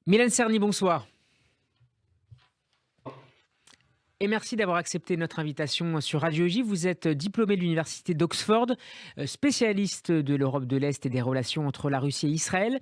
Mylène Serny, bonsoir. Et merci d'avoir accepté notre invitation sur Radio J. Vous êtes diplômé de l'université d'Oxford, spécialiste de l'Europe de l'Est et des relations entre la Russie et Israël.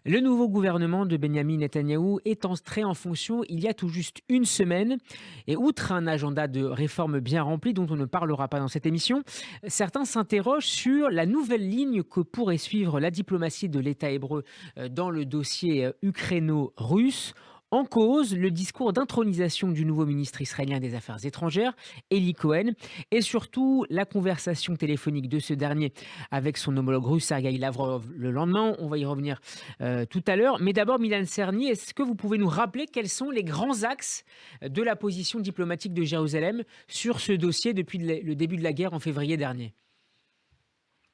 Le nouveau gouvernement de Benyamin Netanyahou est entré en fonction il y a tout juste une semaine. Et outre un agenda de réformes bien rempli dont on ne parlera pas dans cette émission, certains s'interrogent sur la nouvelle ligne que pourrait suivre la diplomatie de l'État hébreu dans le dossier ukraino-russe. En cause, le discours d'intronisation du nouveau ministre israélien des Affaires étrangères, Eli Cohen, et surtout la conversation téléphonique de ce dernier avec son homologue russe, Sergei Lavrov, le lendemain. On va y revenir tout à l'heure. Mais d'abord, Milan Cerny, est-ce que vous pouvez nous rappeler quels sont les grands axes de la position diplomatique de Jérusalem sur ce dossier depuis le début de la guerre en février dernier?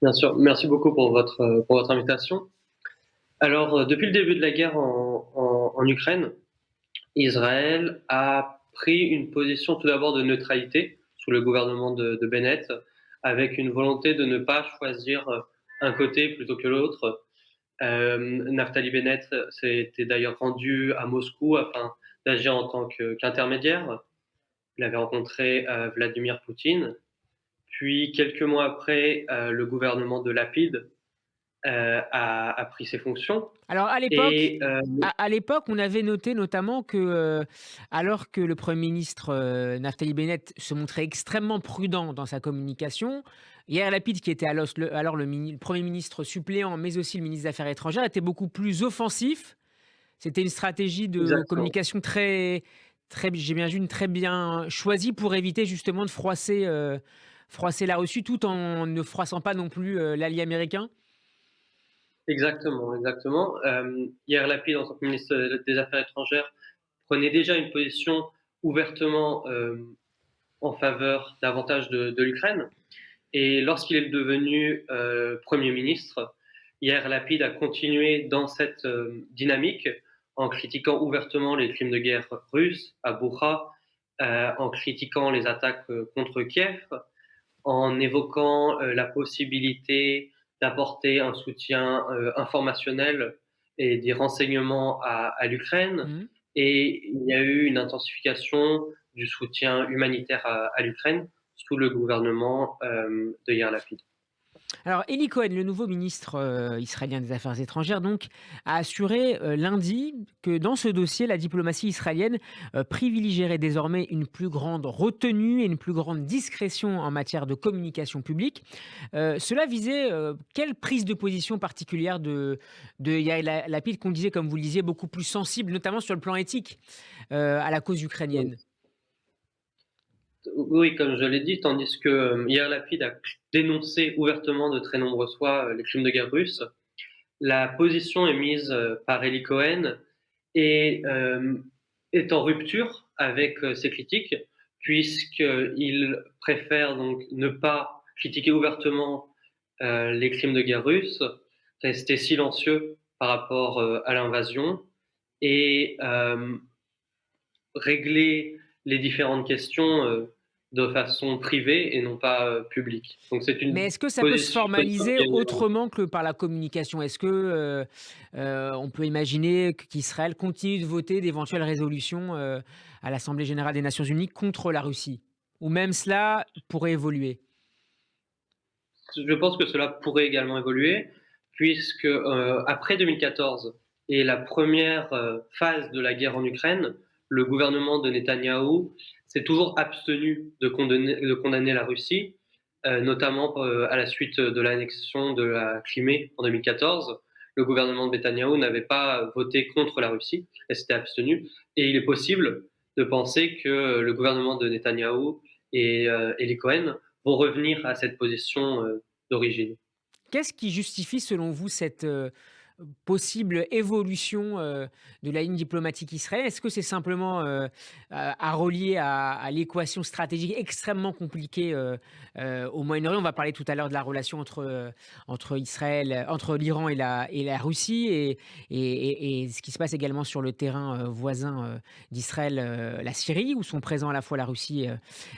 Bien sûr, merci beaucoup pour votre invitation. Alors, depuis le début de la guerre en Ukraine, Israël a pris une position tout d'abord de neutralité sous le gouvernement de Bennett, avec une volonté de ne pas choisir un côté plutôt que l'autre. Naftali Bennett s'était d'ailleurs rendu à Moscou afin d'agir en tant qu'intermédiaire. Il avait rencontré Vladimir Poutine. Puis, quelques mois après, le gouvernement de Lapid a pris ses fonctions. Alors à l'époque, Et à l'époque, on avait noté notamment que, alors que le Premier ministre, Naftali Bennett se montrait extrêmement prudent dans sa communication, Yair Lapid, qui était alors le Premier ministre suppléant, mais aussi le ministre des Affaires étrangères, était beaucoup plus offensif. C'était une stratégie de exactement, communication j'ai bien vu, très bien choisie pour éviter justement de froisser la Russie, tout en ne froissant pas non plus, l'allié américain? exactement. Yair Lapid, en tant que ministre des Affaires étrangères, prenait déjà une position ouvertement en faveur davantage de l'Ukraine. Et lorsqu'il est devenu Premier ministre, Yair Lapid a continué dans cette dynamique en critiquant ouvertement les crimes de guerre russes à Boukha, en critiquant les attaques contre Kiev, en évoquant la possibilité d'apporter un soutien informationnel et des renseignements à l'Ukraine. Mmh. Et il y a eu une intensification du soutien humanitaire à l'Ukraine sous le gouvernement de Yair Lapid. Alors, Eli Cohen, le nouveau ministre israélien des Affaires étrangères, donc, a assuré lundi que dans ce dossier, la diplomatie israélienne privilégierait désormais une plus grande retenue et une plus grande discrétion en matière de communication publique. Cela visait quelle prise de position particulière de Yair Lapid, qu'on disait, comme vous le disiez, beaucoup plus sensible, notamment sur le plan éthique, à la cause ukrainienne? Oui, comme je l'ai dit, tandis que Yair Lapid a dénoncé ouvertement de très nombreuses fois les crimes de guerre russes, la position émise par Eli Cohen est, est en rupture avec ces critiques, puisqu'il préfère donc ne pas critiquer ouvertement les crimes de guerre russes, rester silencieux par rapport à l'invasion et régler les différentes questions de façon privée et non pas publique. Donc c'est Mais une est-ce que ça peut se position formaliser qui est autrement que par la communication? Est-ce que, on peut imaginer qu'Israël continue de voter d'éventuelles résolutions, à l'Assemblée générale des Nations unies contre la Russie? Ou même cela pourrait évoluer? Je pense que cela pourrait également évoluer, puisque après 2014 et la première phase de la guerre en Ukraine, le gouvernement de Netanyahou s'est toujours abstenu de condamner la Russie, notamment à la suite de l'annexion de la Crimée en 2014. Le gouvernement de Netanyahou n'avait pas voté contre la Russie, elle s'était abstenue, et il est possible de penser que le gouvernement de Netanyahou et les Cohen vont revenir à cette position d'origine. Qu'est-ce qui justifie selon vous cette, possible évolution, de la ligne diplomatique israélienne? Est-ce que c'est simplement, à relier à l'équation stratégique extrêmement compliquée, au Moyen-Orient? On va parler tout à l'heure de la relation entre Israël, entre l'Iran et la Russie et ce qui se passe également sur le terrain, voisin, d'Israël, la Syrie, où sont présents à la fois la Russie,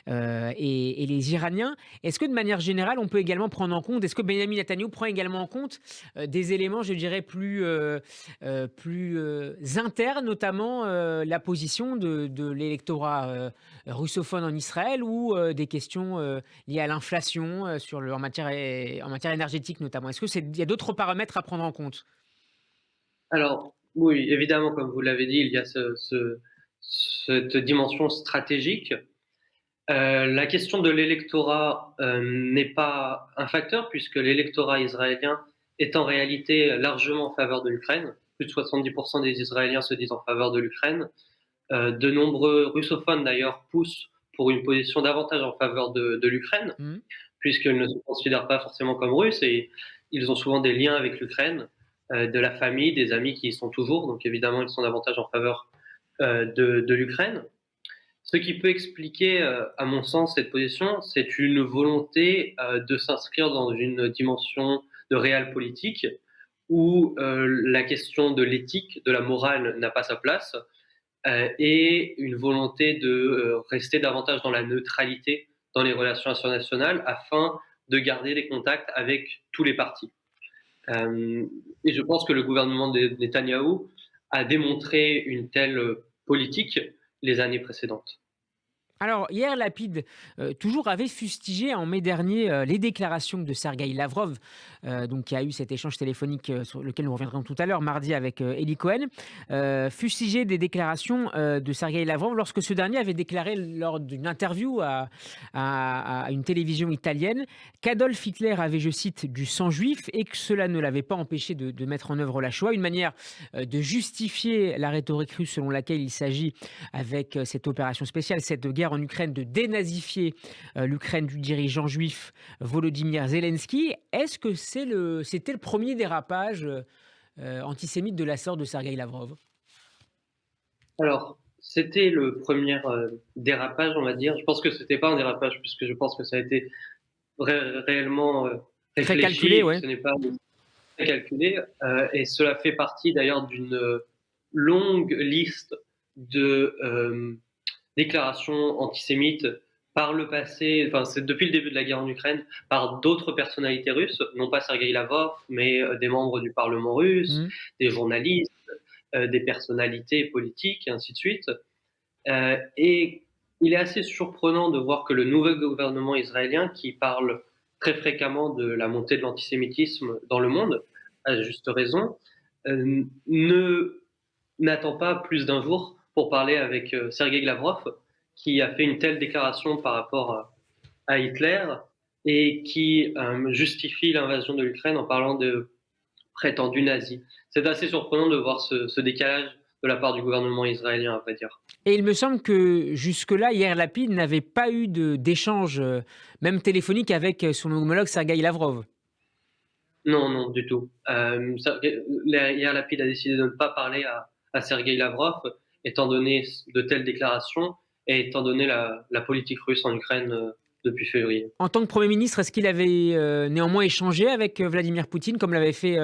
et les Iraniens. Est-ce que de manière générale, on peut également prendre en compte est-ce que Benyamin Netanyahou prend également en compte, des éléments, je dirais, plus interne, notamment la position de l'électorat russophone en Israël ou des questions liées à l'inflation en matière énergétique notamment. Est-ce qu'il y a d'autres paramètres à prendre en compte? Alors, oui, évidemment, comme vous l'avez dit, il y a cette dimension stratégique. La question de l'électorat, n'est pas un facteur puisque l'électorat israélien est en réalité largement en faveur de l'Ukraine. Plus de 70 des Israéliens se disent en faveur de l'Ukraine. De nombreux russophones d'ailleurs poussent pour une position davantage en faveur de l'Ukraine, Mmh. puisqu'ils ne se considèrent pas forcément comme russes et ils ont souvent des liens avec l'Ukraine, de la famille, des amis qui y sont toujours, donc évidemment ils sont davantage en faveur de l'Ukraine. Ce qui peut expliquer, à mon sens, cette position, c'est une volonté de s'inscrire dans une dimension de réel politique où la question de l'éthique, de la morale n'a pas sa place, et une volonté de rester davantage dans la neutralité dans les relations internationales afin de garder des contacts avec tous les partis. Euh, et je pense que le gouvernement de Netanyahou a démontré une telle politique les années précédentes. Alors, hier, Lapid, toujours avait fustigé en mai dernier les déclarations de Sergueï Lavrov, donc qui a eu cet échange téléphonique sur lequel nous reviendrons tout à l'heure, mardi, avec Eli Cohen. Fustigé des déclarations de Sergueï Lavrov lorsque ce dernier avait déclaré lors d'une interview à une télévision italienne qu'Adolf Hitler avait, je cite, du sang juif et que cela ne l'avait pas empêché de mettre en œuvre la Shoah, une manière de justifier la rhétorique russe selon laquelle il s'agit avec cette opération spéciale, cette guerre en Ukraine, de dénazifier l'Ukraine du dirigeant juif Volodymyr Zelensky. Est-ce que c'était le premier dérapage antisémite de la sorte de Sergueï Lavrov? Alors, c'était le premier dérapage, on va dire. Je pense que c'était pas un dérapage, puisque je pense que ça a été réellement Très réfléchi calculé, et que ouais. ce n'est pas très calculé. Et cela fait partie d'ailleurs d'une longue liste de déclarations antisémites par le passé, enfin c'est depuis le début de la guerre en Ukraine, par d'autres personnalités russes, non pas Sergueï Lavrov, mais des membres du Parlement russe, Mhm. des journalistes, des personnalités politiques, et ainsi de suite. Et il est assez surprenant de voir que le nouvel gouvernement israélien, qui parle très fréquemment de la montée de l'antisémitisme dans le monde, à juste raison, ne n'attend pas plus d'un jour pour parler avec Sergei Lavrov, qui a fait une telle déclaration par rapport à Hitler et qui justifie l'invasion de l'Ukraine en parlant de prétendus nazis. C'est assez surprenant de voir ce décalage de la part du gouvernement israélien, à vrai dire. Et il me semble que jusque-là, hier, Lapid n'avait pas eu d'échange, même téléphonique, avec son homologue Sergueï Lavrov. Non, non, du tout. Yair Lapid a décidé de ne pas parler à Sergei Lavrov, étant donné de telles déclarations et étant donné la politique russe en Ukraine depuis février. En tant que Premier ministre, est-ce qu'il avait néanmoins échangé avec Vladimir Poutine, comme l'avait fait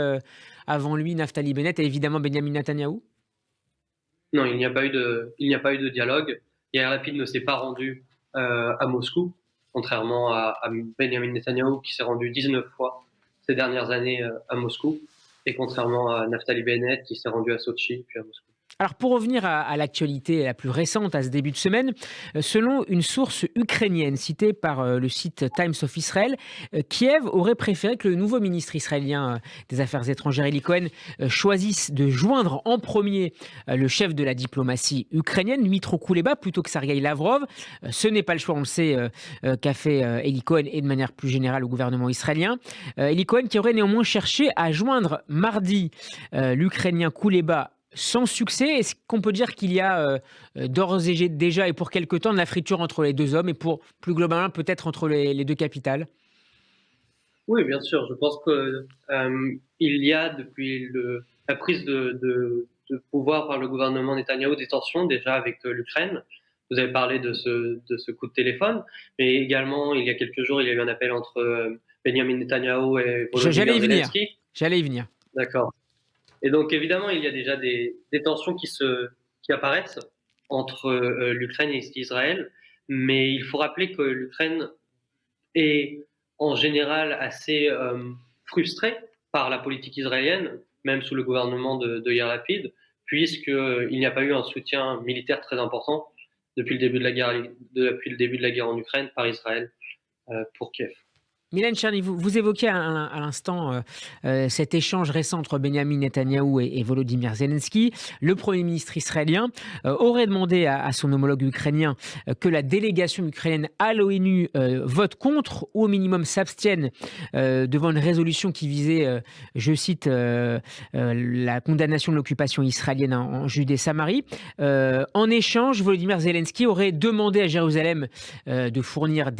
avant lui Naftali Bennett et évidemment Benjamin Netanyahou? Non, il n'y a pas eu de dialogue. Yair Lapid ne s'est pas rendu à Moscou, contrairement à Benjamin Netanyahou qui s'est rendu 19 fois ces dernières années à Moscou, et contrairement à Naftali Bennett qui s'est rendu à Sochi puis à Moscou. Alors pour revenir à l'actualité la plus récente, à ce début de semaine, selon une source ukrainienne citée par le site Times of Israel, Kiev aurait préféré que le nouveau ministre israélien des Affaires étrangères, Eli Cohen, choisisse de joindre en premier le chef de la diplomatie ukrainienne, Dmytro Kuleba, plutôt que Sergueï Lavrov. Ce n'est pas le choix, on le sait, qu'a fait Eli Cohen et de manière plus générale au gouvernement israélien. Eli Cohen qui aurait néanmoins cherché à joindre mardi l'Ukrainien Kuleba sans succès. Est-ce qu'on peut dire qu'il y a d'ores et déjà et pour quelque temps de la friture entre les deux hommes et pour plus globalement peut-être entre les deux capitales? Oui, bien sûr. Je pense que il y a depuis la prise de pouvoir par le gouvernement Netanyahou des tensions déjà avec l'Ukraine. Vous avez parlé de ce coup de téléphone, mais également il y a quelques jours il y a eu un appel entre Benjamin Netanyahou et J'allais Volodymyr y venir. Zelensky. J'allais y venir. D'accord. Et donc évidemment il y a déjà des tensions qui apparaissent entre l'Ukraine et Israël, mais il faut rappeler que l'Ukraine est en général assez frustré par la politique israélienne, même sous le gouvernement de Yair Lapid, puisqu'il n'y a pas eu un soutien militaire très important depuis le début de la guerre, depuis le début de la guerre en Ukraine par Israël pour Kiev. Mylène Tcherny, vous évoquiez à l'instant cet échange récent entre Benyamin Netanyahou et Volodymyr Zelensky. Le Premier ministre israélien aurait demandé à son homologue ukrainien que la délégation ukrainienne à l'ONU vote contre ou au minimum s'abstienne devant une résolution qui visait, je cite, la condamnation de l'occupation israélienne en Judée-Samarie. En échange, Volodymyr Zelensky aurait demandé à Jérusalem de fournir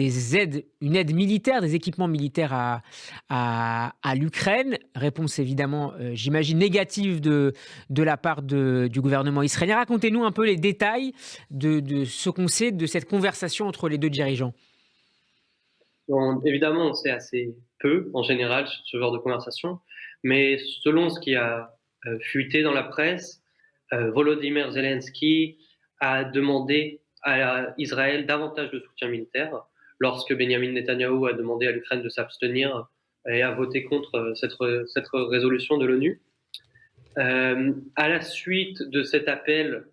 une aide militaire, des équipements militaires à l'Ukraine. Réponse évidemment, j'imagine, négative de la part du gouvernement israélien. Racontez-nous un peu les détails de ce qu'on sait de cette conversation entre les deux dirigeants. Bon, évidemment, on sait assez peu en général sur ce genre de conversation, mais selon ce qui a fuité dans la presse, Volodymyr Zelensky a demandé à Israël davantage de soutien militaire lorsque Benjamin Netanyahou a demandé à l'Ukraine de s'abstenir et a voté contre cette résolution de l'ONU. À la suite de cet appel,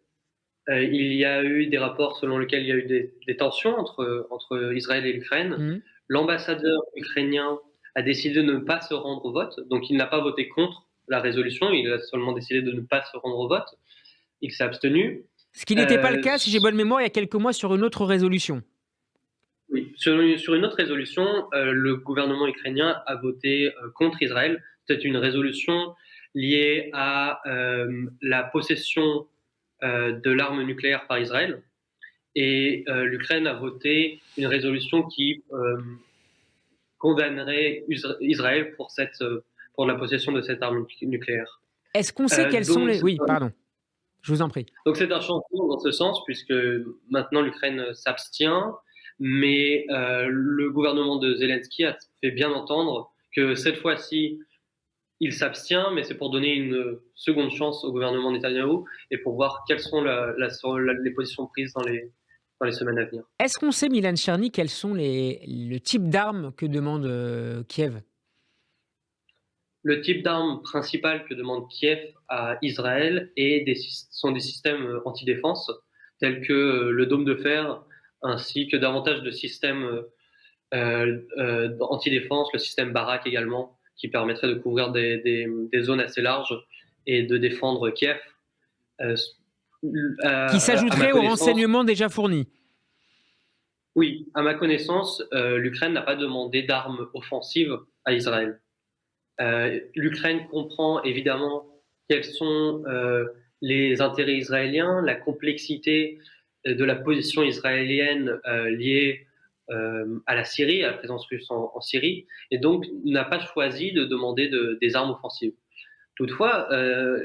il y a eu des rapports selon lesquels il y a eu des tensions entre Israël et l'Ukraine. Mmh. L'ambassadeur ukrainien a décidé de ne pas se rendre au vote, donc il n'a pas voté contre la résolution, il a seulement décidé de ne pas se rendre au vote. Il s'est abstenu. Ce qui n'était pas le cas, si j'ai bonne mémoire, il y a quelques mois sur une autre résolution. Oui, sur une autre résolution, le gouvernement ukrainien a voté contre Israël. C'était une résolution liée à la possession de l'arme nucléaire par Israël. Et l'Ukraine a voté une résolution qui condamnerait Israël pour la possession de cette arme nucléaire. Est-ce qu'on sait quels sont les... Oui, pardon. Je vous en prie. Donc c'est un changement dans ce sens, puisque maintenant l'Ukraine s'abstient, mais le gouvernement de Zelensky a fait bien entendre que cette fois-ci, il s'abstient, mais c'est pour donner une seconde chance au gouvernement Netanyahou et pour voir quelles sont les positions prises dans les semaines à venir. Est-ce qu'on sait, Mylène Tcherny, quels sont le type d'armes que demande Kiev? Le type d'arme principale que demande Kiev à Israël sont des systèmes antidéfense, tels que le dôme de fer, ainsi que davantage de systèmes antidéfense, le système Barak également, qui permettrait de couvrir des zones assez larges et de défendre Kiev. Qui s'ajouterait aux renseignements déjà fournis. Oui, à ma connaissance, l'Ukraine n'a pas demandé d'armes offensives à Israël. L'Ukraine comprend évidemment quels sont les intérêts israéliens, la complexité de la position israélienne liée à la Syrie, à la présence russe en Syrie, et donc n'a pas choisi de demander des armes offensives. Toutefois,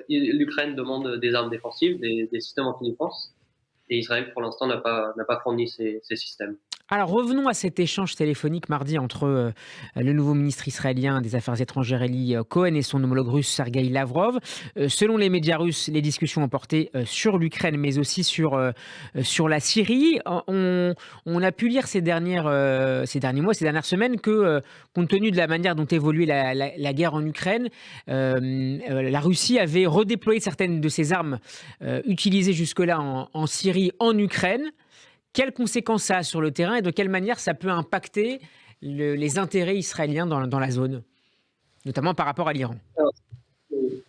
l'Ukraine demande des armes défensives, des systèmes anti-défense, et Israël pour l'instant n'a pas fourni ces systèmes. Alors revenons à cet échange téléphonique mardi entre le nouveau ministre israélien des Affaires étrangères Eli Cohen et son homologue russe Sergueï Lavrov. Selon les médias russes, les discussions ont porté sur l'Ukraine mais aussi sur la Syrie. On a pu lire ces derniers mois, ces dernières semaines que compte tenu de la manière dont évoluait la guerre en Ukraine, la Russie avait redéployé certaines de ses armes utilisées jusque-là en Syrie, en Ukraine. Quelles conséquences ça a sur le terrain et de quelle manière ça peut impacter les intérêts israéliens dans la zone, notamment par rapport à l'Iran?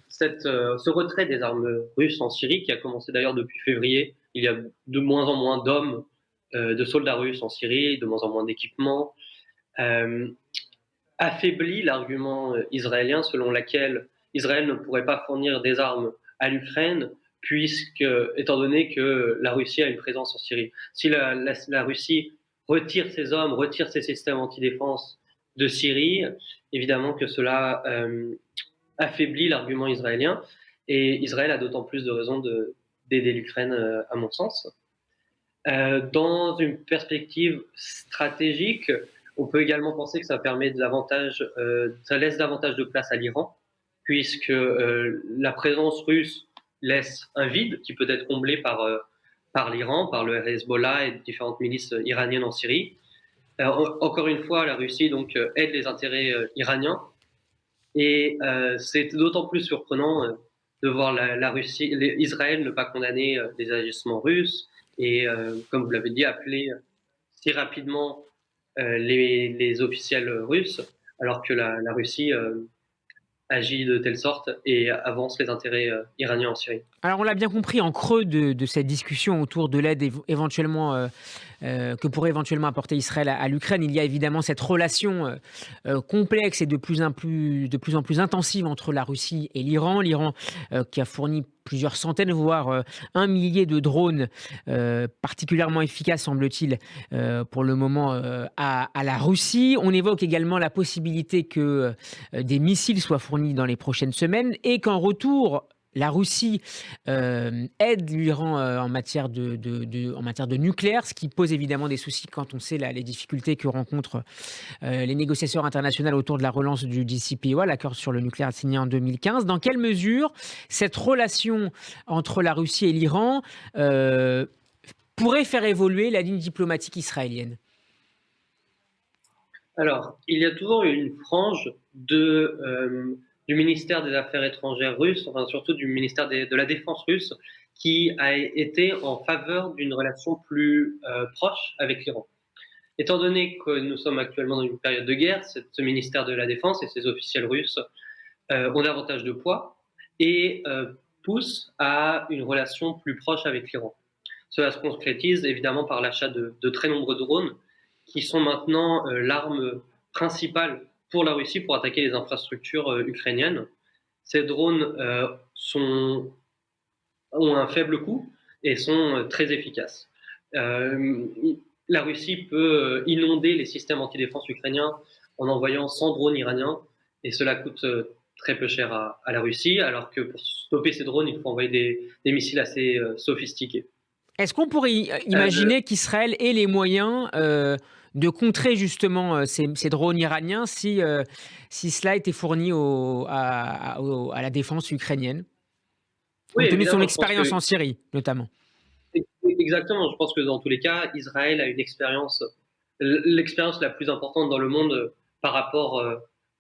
Ce retrait des armes russes en Syrie, qui a commencé d'ailleurs depuis février, il y a de moins en moins d'hommes, de soldats russes en Syrie, de moins en moins d'équipements, affaiblit l'argument israélien selon lequel Israël ne pourrait pas fournir des armes à l'Ukraine étant donné que la Russie a une présence en Syrie. Si la Russie retire ses hommes, retire ses systèmes antidéfense de Syrie, évidemment que cela affaiblit l'argument israélien, et Israël a d'autant plus de raisons d'aider l'Ukraine, à mon sens. Dans une perspective stratégique, on peut également penser que ça laisse davantage de place à l'Iran, puisque la présence russe laisse un vide qui peut être comblé par l'Iran, par le Hezbollah et différentes milices iraniennes en Syrie. Encore une fois, la Russie donc aide les intérêts iraniens, Et c'est d'autant plus surprenant de voir Israël ne pas condamner les agissements russes et, comme vous l'avez dit, appeler si rapidement les officiels russes, alors que la Russie agit de telle sorte et avance les intérêts iraniens en Syrie. Alors on l'a bien compris en creux de cette discussion autour de l'aide éventuellement que pourrait éventuellement apporter Israël à l'Ukraine. Il y a évidemment cette relation complexe et de plus en plus intensive entre la Russie et l'Iran. L'Iran qui a fourni plusieurs centaines, voire un millier de drones particulièrement efficaces, semble-t-il, pour le moment à la Russie. On évoque également la possibilité que des missiles soient fournis dans les prochaines semaines et qu'en retour, la Russie aide l'Iran en matière de nucléaire, ce qui pose évidemment des soucis quand on sait les difficultés que rencontrent les négociations internationales autour de la relance du JCPOA, l'accord sur le nucléaire signé en 2015. Dans quelle mesure cette relation entre la Russie et l'Iran pourrait faire évoluer la ligne diplomatique israélienne? Alors, il y a toujours une frange du ministère des Affaires étrangères russe, enfin surtout du ministère de la Défense russe, qui a été en faveur d'une relation plus proche avec l'Iran. Étant donné que nous sommes actuellement dans une période de guerre, ce ministère de la Défense et ses officiels russes ont davantage de poids et poussent à une relation plus proche avec l'Iran. Cela se concrétise évidemment par l'achat de très nombreux drones qui sont maintenant l'arme principale pour la Russie pour attaquer les infrastructures ukrainiennes. Ces drones ont un faible coût et sont très efficaces. Euh, la Russie peut inonder les systèmes antidéfense ukrainiens en envoyant 100 drones iraniens et cela coûte très peu cher à la Russie, alors que pour stopper ces drones, il faut envoyer des missiles assez sophistiqués. Est-ce qu'on pourrait Euh, imaginer qu'Israël ait les moyens de contrer justement ces drones iraniens si cela était fourni à la défense ukrainienne, oui, compte tenu de son évidemment, je pense expérience que en Syrie notamment? exactement. Je pense que dans tous les cas, Israël a une expérience, l'expérience la plus importante dans le monde par rapport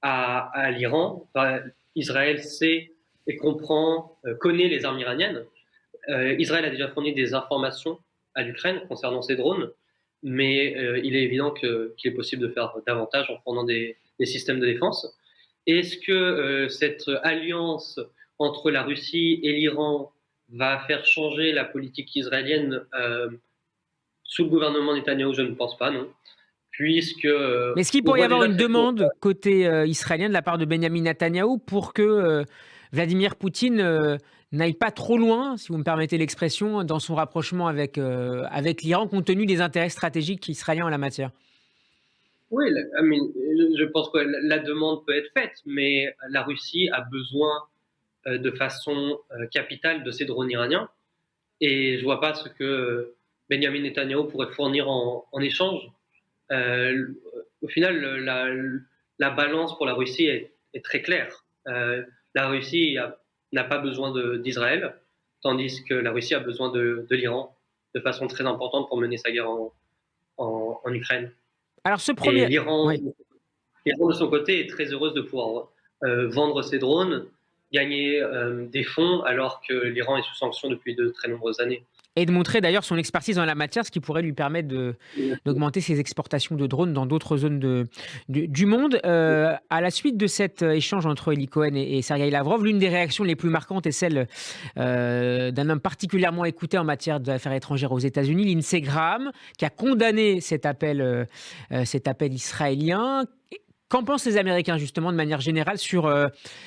à l'Iran. Enfin, Israël sait et comprend, connaît les armes iraniennes. Israël a déjà fourni des informations à l'Ukraine concernant ces drones, mais il est évident qu'il est possible de faire davantage en fournant des systèmes de défense. Est-ce que cette alliance entre la Russie et l'Iran va faire changer la politique israélienne sous le gouvernement Netanyahou? Je ne pense pas, non. Puisque Mais est-ce qu'il on pourrait y voit avoir déjà une que cette cour. demande côté israélien de la part de Benjamin Netanyahou pour que Vladimir Poutine n'aille pas trop loin, si vous me permettez l'expression, dans son rapprochement avec l'Iran, compte tenu des intérêts stratégiques israéliens en la matière? Oui, je pense que la demande peut être faite, mais la Russie a besoin de façon capitale de ces drones iraniens. Et je ne vois pas ce que Benjamin Netanyahu pourrait fournir en échange. Euh, Au final, la balance pour la Russie est très claire. La Russie n'a pas besoin d'Israël, tandis que la Russie a besoin de l'Iran de façon très importante pour mener sa guerre en Ukraine. Alors ce Et premier... Oui. l'Iran, de son côté, est très heureuse de pouvoir vendre ses drones, gagner des fonds, alors que l'Iran est sous sanction depuis de très nombreuses années. Et de montrer d'ailleurs son expertise dans la matière, ce qui pourrait lui permettre d'augmenter ses exportations de drones dans d'autres zones du monde. À la suite de cet échange entre Eli Cohen et Sergei Lavrov, l'une des réactions les plus marquantes est celle d'un homme particulièrement écouté en matière d'affaires étrangères aux États-Unis, Lindsey Graham, qui a condamné cet appel israélien. Qu'en pensent les Américains, justement, de manière générale, sur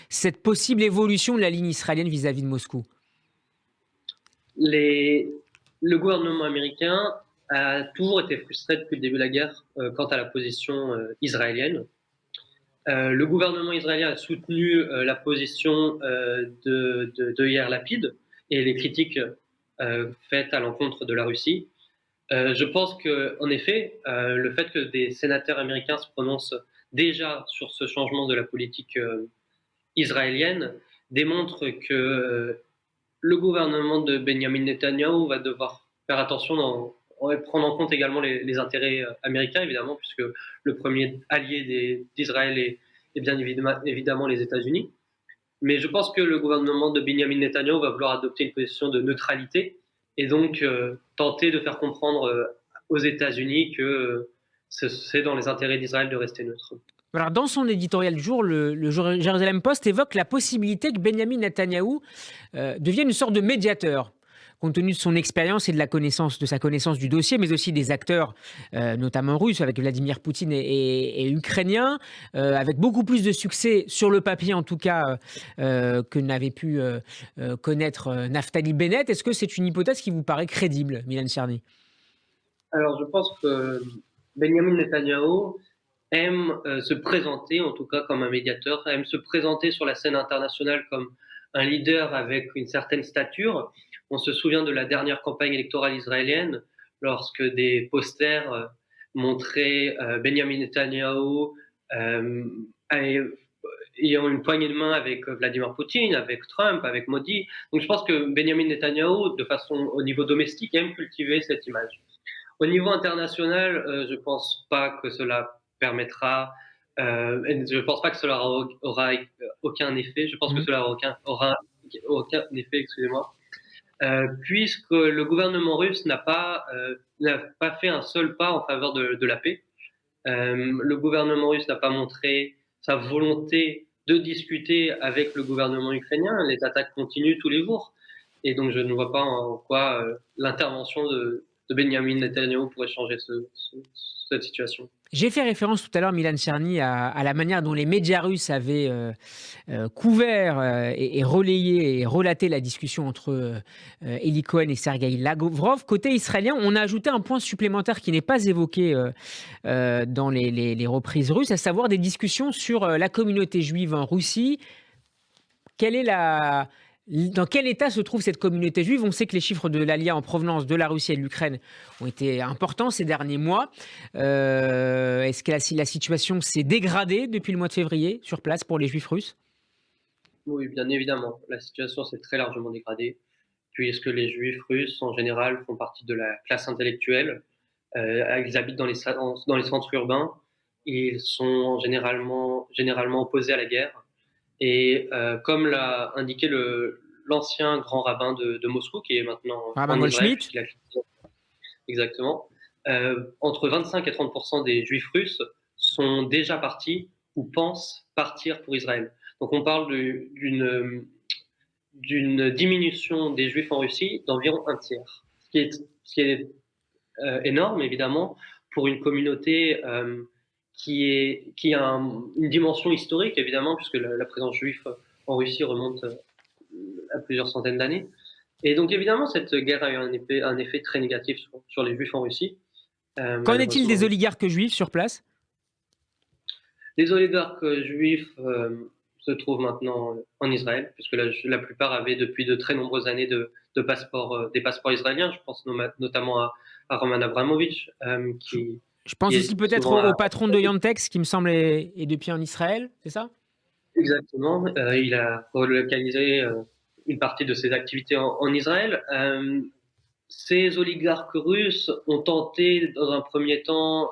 cette possible évolution de la ligne israélienne vis-à-vis de Moscou? Les, le gouvernement américain a toujours été frustré depuis le début de la guerre quant à la position israélienne. Le gouvernement israélien a soutenu la position de Yair Lapid et les critiques faites à l'encontre de la Russie. Je pense qu'en effet, le fait que des sénateurs américains se prononcent déjà sur ce changement de la politique israélienne démontre que le gouvernement de Benjamin Netanyahu va devoir faire attention et prendre en compte également les intérêts américains, évidemment, puisque le premier allié d'Israël et bien évidemment les États-Unis. Mais je pense que le gouvernement de Benjamin Netanyahu va vouloir adopter une position de neutralité et donc tenter de faire comprendre aux États-Unis que c'est dans les intérêts d'Israël de rester neutre. Alors, dans son éditorial du jour, le Jerusalem Post évoque la possibilité que Benjamin Netanyahou devienne une sorte de médiateur, compte tenu de son expérience et de sa connaissance du dossier, mais aussi des acteurs, notamment russes, avec Vladimir Poutine et ukrainiens, avec beaucoup plus de succès, sur le papier en tout cas, que n'avait pu connaître Naftali Bennett. Est-ce que c'est une hypothèse qui vous paraît crédible, Milan Czerny? Alors je pense que Benjamin Netanyahu aime se présenter, en tout cas comme un médiateur, aime se présenter sur la scène internationale comme un leader avec une certaine stature. On se souvient de la dernière campagne électorale israélienne, lorsque des posters montraient Benjamin Netanyahu ayant une poignée de main avec Vladimir Poutine, avec Trump, avec Modi. Donc je pense que Benjamin Netanyahu, de façon au niveau domestique, aime cultiver cette image. Au niveau international, je pense pas que cela permettra, je pense pas que cela aura aucun effet. Je pense que cela aura aucun effet, excusez-moi, puisque le gouvernement russe n'a pas fait un seul pas en faveur de la paix. Le gouvernement russe n'a pas montré sa volonté de discuter avec le gouvernement ukrainien. Les attaques continuent tous les jours. Et donc, je ne vois pas en quoi l'intervention de Benjamin Netanyahu pourrait changer cette situation. J'ai fait référence tout à l'heure, Milan Czerny, à la manière dont les médias russes avaient couvert et relayé et relaté la discussion entre Eli Cohen et Sergei Lavrov. Côté israélien, on a ajouté un point supplémentaire qui n'est pas évoqué dans les reprises russes, à savoir des discussions sur la communauté juive en Russie. Dans quel état se trouve cette communauté juive? On sait que les chiffres de l'Alia en provenance de la Russie et de l'Ukraine ont été importants ces derniers mois. Est-ce que la situation s'est dégradée depuis le mois de février sur place pour les juifs russes? Oui, bien évidemment. La situation s'est très largement dégradée, puisque les juifs russes, en général, font partie de la classe intellectuelle. Ils habitent dans les centres urbains. Ils sont généralement opposés à la guerre. Et comme l'a indiqué l'ancien grand rabbin de Moscou, qui est maintenant Rabbi en Israël, Goldschmidt. exactement, entre 25 et 30% des juifs russes sont déjà partis ou pensent partir pour Israël. Donc on parle d'une diminution des juifs en Russie d'environ un tiers, ce qui est énorme évidemment pour une communauté qui a une dimension historique, évidemment, puisque la présence juive en Russie remonte à plusieurs centaines d'années. Et donc, évidemment, cette guerre a eu un effet très négatif sur les juifs en Russie. Qu'en est-il des oligarques juifs sur place? Les oligarques juifs se trouvent maintenant en Israël, puisque la plupart avaient depuis de très nombreuses années des passeports israéliens. Je pense notamment à Roman Abramovich, qui... Je pense aussi peut-être au patron de Yandex, qui me semble est depuis en Israël, c'est ça? Exactement. Il a relocalisé une partie de ses activités en Israël. Ces oligarques russes ont tenté, dans un premier temps,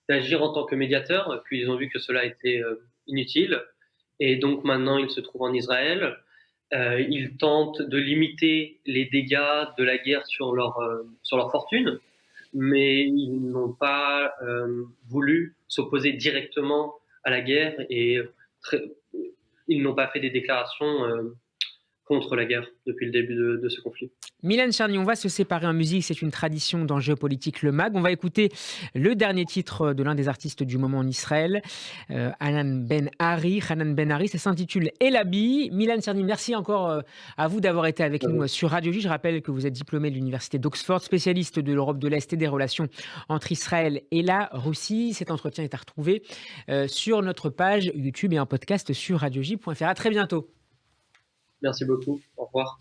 d'agir en tant que médiateurs, puis ils ont vu que cela était inutile. Et donc maintenant, ils se trouvent en Israël. Ils tentent de limiter les dégâts de la guerre sur leur fortune, mais ils n'ont pas voulu s'opposer directement à la guerre et ils n'ont pas fait des déclarations contre la guerre depuis le début de ce conflit. Milan Czerny, on va se séparer en musique, c'est une tradition dans Géopolitique le MAG. On va écouter le dernier titre de l'un des artistes du moment en Israël, Hanan Ben Ari, ça s'intitule Elabi. Milan Czerny, merci encore à vous d'avoir été avec nous sur Radio J. Je rappelle que vous êtes diplômé de l'Université d'Oxford, spécialiste de l'Europe de l'Est et des relations entre Israël et la Russie. Cet entretien est à retrouver sur notre page YouTube et un podcast sur radioj.fr. À très bientôt. Merci beaucoup. Au revoir.